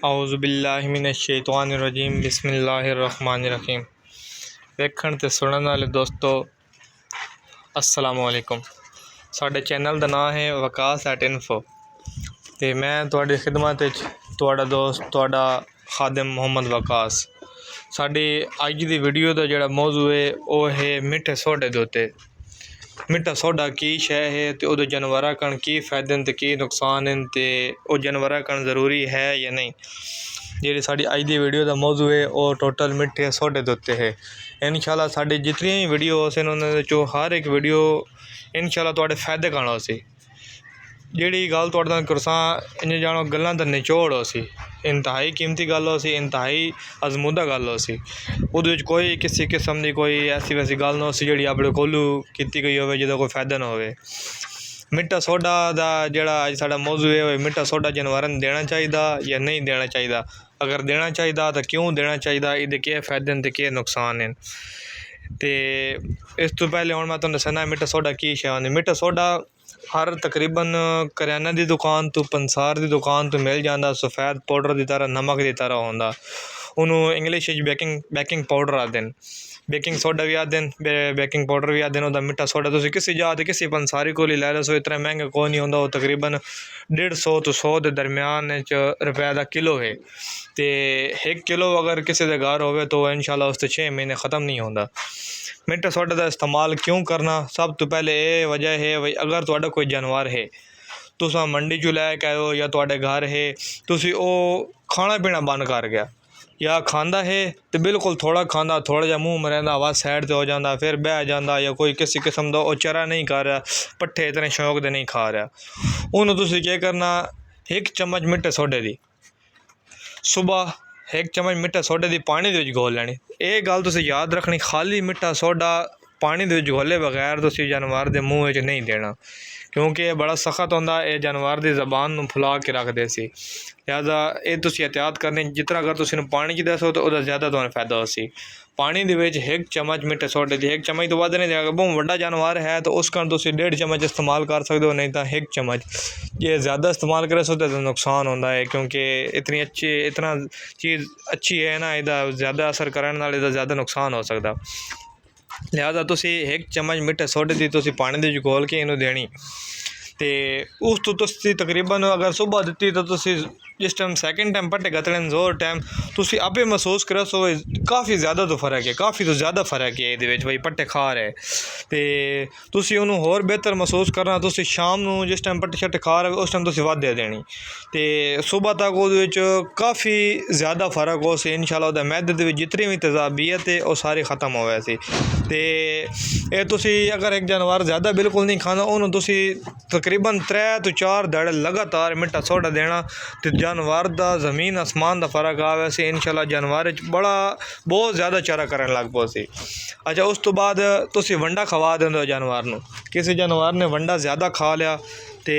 औज़ुबिल्लाहिमिनश्शैतानिर्रजीम बिस्मिल्लाहिर्रहमानिर्रहीम। वेखण ते सुनन वाले दोस्तों अस्सलामु अलैकुम। साडे चैनल का नाम है वकास एट इन्फो ते मैं तुहाडी खिदमत तुहाडा दोस्त तुहाडा खादिम मोहम्मद वकास। साडी अज दी वीडियो का जिहड़ा मौजू है वह है मिठे सोडे दे उत्ते। मिठा सोडा की शै है तो उहदे जानवरां कण की फायदे न ते की नुकसान हैं ते वो जानवरां कण ज़रूरी है या नहीं। जी साडी अज दी वीडियो का मौजू है वह टोटल मिठे सोडे दे उत्ते है। इंशाल्लाह साडी जितनी भी वीडियो होसन उन्हां चों हर एक वीडियो इंशाल्लाह तुहाडे फायदे कण होसी। जिहड़ी गल तुहाडे नाल करसां इ'यां जानो गल्लां दा निचोड़ होसी, इंतहाई कीमती गल होसी, इंतहाई अजमूदा गल होसी। उहदे विच कोई किसी किस्म की कोई ऐसी वैसी गल ना होसी जिहड़ी अपने कोलू कीती गई होवे जिहदा कोई फायदा ना होवे। मिठा सोडा दा जिहड़ा अज साडा मौजू है मिठा सोडा जानवरां नूं देना चाहिदा या नहीं देना चाहिदा। अगर देना चाहिदा तो क्यों देना चाहिदा, इहदे केह् फायदे न ते केह् नुकसान हैं। ते इस तो पहले हुण मैं तुहानूं दस्सना मिठा सोडा की शै होंदी। मिठा सोडा हर तकरीबन करियाना की दुकान तो पंसार की दुकान तो मिल जाता। सफ़ेद पाउडर की तरह नमक की तरह होंदा। उन्होंने इंग्लिश बेकिंग पाउडर आखते हैं, बेकिंग सोडा भी आखते हैं, बेकिंग पाउडर भी आखते हैं। मिठा सोडा तुम किसी जा तो किसी पंसारी को लै लो, इतना महंगा कोई नहीं होंदा। वो तकरीबन 150 तो 100 के दरम्यान रुपए का किलो है। तो 1 किलो अगर किसी के घर हो तो इंशाल्लाह उससे 6 महीने ख़त्म नहीं होंदा। मिठा सोडा का इस्तेमाल क्यों करना, सब तो पहले ये वजह है भाई अगर तुहाडा कोई जानवर है तुस मंडी चो लैके आए या तुहाडे घर है तुसी वो खाना पीना बंद कर गया या खांदा है तो बिल्कुल थोड़ा खांदा, थोड़ा जा मूँह में रहिंदा, आवाज़ साइड ते हो जाता, फिर बह जाता या कोई किसी किस्म का वो चरा नहीं खा रहा, पट्ठे इतने शौक दे नहीं खा रहा, उन्होंने तुसी क्या करना 1 चम्मच मिठे सोडे दी सुबह 1 चम्मच मिठा सोडे दी पानी दे विच घोल लैनी। ये गल तुसी याद रखनी, खाली मिठा सोडा पानी दे विच घोले बगैर तुसी जानवर दे मूँह विच नहीं देना, क्योंकि ये बड़ा सख्त होंदा, ये जानवर की जबान नूं फुला के रख दे सी। लिहाजा ये तुसी एहतियात करनी, जितना अगर तुसी पानी च दसो तो उहदा ज़्यादा तुहानूं फायदा होसी। पानी दे विच 1 चम्मच मिठे सोडे दी, 1 चम्मच तो वध नहीं देगा। बहुत वड्डा जानवर है तो उस कारण तुसी 1.5 चम्मच इस्तेमाल कर सकते हो, नहीं तो 1 चम्मच। ये ज़्यादा इस्तेमाल करे सो तो नुकसान होंदा है, क्योंकि इतना चीज़ अच्छी है ना, इहदा ज़्यादा असर करने नाल इहदा ज़्यादा नुकसान हो सकता। लिहाजा तुसी 1 चम्मच मिठे सोडे दी तुसी पानी दे विच घोल के इनू देनी। तो उस तो तुसी तकरीबन अगर सुबह दिती तो तुसी जिस टाइम सैकेंड टाइम पट्टे गतने जोर टाइम तुसी आपे महसूस करो सो काफ़ी ज़्यादा तो फ़र्क है, काफ़ी तो ज़्यादा फ़र्क है ये भाई पट्टे खा रहे। तो तुसी उन्होंने होर बेहतर महसूस करना, तुसी शाम नूं जिस टाइम पट्टे शट्टे खा रहे उस टाइम तुसी वध दे देनी। तो सुबह तक वो काफ़ी ज़्यादा फ़र्क हो सी इंशाल्लाह। मैदे दे जितनी भी तेज़ाबियत है वो सारी ख़त्म हो वैसी। तो ये तुसी अगर एक जानवर ज़्यादा बिल्कुल नहीं खाना उन्होंने तुसी तकरीबन 3 तो 4 दाड़े लगातार मिठा सोडा देना, तो जानवर का ज़मीन आसमान का फ़र्क आ वैसे इंशाल्लाह जानवर बहुत ज़्यादा चारा करने लग पो सी। अच्छा उस तो बाद तुसी वंडा खवा देंदे जानवर नूं, किसी जानवर ने वंडा ज़्यादा खा लिया तो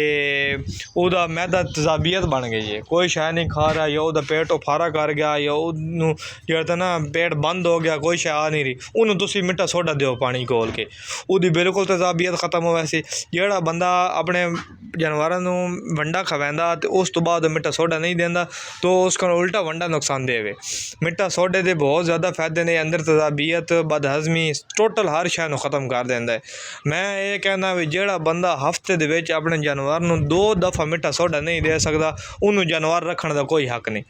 वह मैदा तेज़ाबियत बन गई है, कोई शै नहीं खा रहा या वह पेट उफारा कर गया या उन्होंने जो ना पेट बंद हो गया, कोई शै आ नहीं रही, उन्होंने तुसी मिठा सोडा दो पानी घोल के, उसकी बिल्कुल तेज़ाबियत ख़त्म हो वैसी। जोड़ा बंदा अपने जानवरों नूं वंडा खवांदा तो उस तो बाद मिठा सोडा नहीं देंदा तो उसका उल्टा वंडा नुकसान देवे। मिठा सोडे दे बहुत ज़्यादा फायदे ने, अंदर तेज़ाबियत बदहज़मी टोटल हर शै नूं ख़त्म कर देंदा है। मैं ये कहना भी जोड़ा बंदा हफ्ते दे विच अपने जानवर नूं 2 दफ़ा मिठा सोडा नहीं दे सकता उन्होंने जानवर रखने का कोई हक नहीं।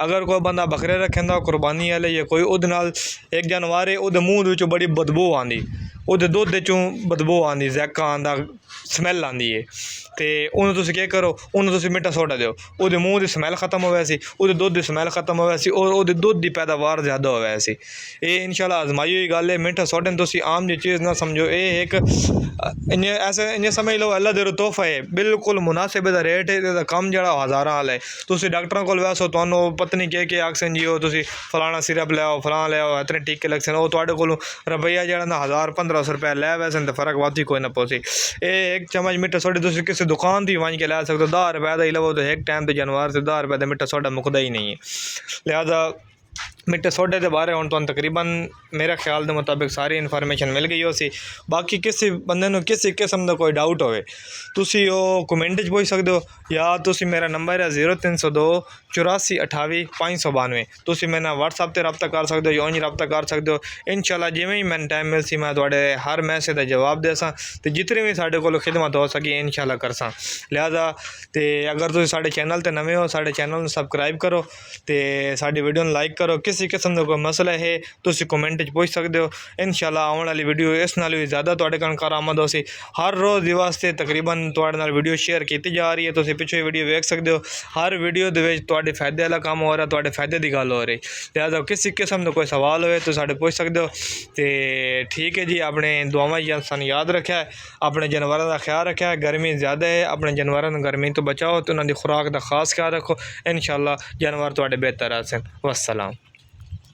अगर कोई बंदा बकरे रखेंदा कुर्बानी वाले या कोई उहदे नाल एक जानवर है उहदे मूँह विचों बड़ी बदबू आंदी, उहदे दुध चों बदबू आंदी, जैका आंदा, स्मैल आंदी है। तो उन्होंने तुसी क्या करो उन्होंने तुसी मिठा सोडा दो, उहदे मूँह की स्मैल खत्म हो वैसी, उहदे दुध की स्मैल खत्म हो वैसी और उहदे दुध की पैदावार ज़्यादा हो वैसी। ये इंशाल्लाह आजमाई हुई गल है। मिठा सोडे तुसी आम जी चीज़ ना समझो, ये एक ऐसे समझ लो अल्लाह दे तोहफा है, बिल्कुल मुनासिब दा रेट है। इहदा कम जिहड़ा हज़ारां वाला है। तुसी डॉक्टरां कोल वैसो तुहानूं पता नहीं केह् आखसन जी वो तुसी फलाना सिरप लियाओ फलां लियाओ इतने टीके लगसन, वो तुहाडे कोलों रुपया जिहड़ा ना 1000-1500 रुपया लै वैसन तो फ़र्क वादी कोई ना पोसी। ये 1 चम्मच मिठा सोडा तुसी किसी दुकान थी वहीं के लै सकते हो, 10 रुपये का ही लवो तो एक टाइम तो जानवर से 10 रुपये का मिठा सोडा मुकदा ही नहीं है। लिहाजा मिट्टे सोडे के बारे हुण तुहानूं तकरीबन मेरे ख्याल के मुताबिक सारी इन्फॉर्मेशन मिल गई हो सी। बाकी किसी बंदे नूं किसी किस्म का कोई डाउट होवे तुसी ओ कमेंट च पुछ सकदे हो, या तुसी मेरा नंबर है 0302 84 28 592। तुसी मेरे नाल WhatsApp ते रब्ता कर सकदे हो या उंज रब्ता कर सकदे हो। इंशाल्लाह जिवें ही मैनूं टाइम मिलसी मैं तुहाडे हर मैसेज का जवाब देसां ते जितनी भी साडे कोल खिदमत हो सकी इंशाल्लाह करसां। लिहाजा ते अगर तुसी साडे चैनल ते नवे हो साडे चैनल नूं सबसक्राइब करो ते साडी वीडियो नूं लाइक करो। किसी किस्म का कोई मसला है तुसी कमेंट च पुछ सकदे हो। इंशाल्लाह आउण वाली वीडियो इस नाल भी ज़्यादा तुहाडे कन करामद होसी। हर रोज़ दी वास्ते तकरीबन तुहाडे नाल वीडियो शेयर की जा रही है। तुसी पिछे वीडियो वेख सकदे हो। हर वीडियो दे विच तुहाडे फायदे वाला काम हो रहा, तुहाडे फायदे की गल हो रही। लिहाजा किसी किस्म का कोई सवाल होए तो साडे पुछ सकदे हो। तो ठीक है जी, अपने दुआवां सानूं याद रखा है, अपने जानवरों का ख्याल रखा है। गर्मी ज़्यादा है, अपने जानवरों को गर्मी तो बचाओ तो उन्होंने खुराक का खास ख्याल रखो। इंशाल्लाह जानवर तुहाडे बेहतर आसन। वस्सलाम।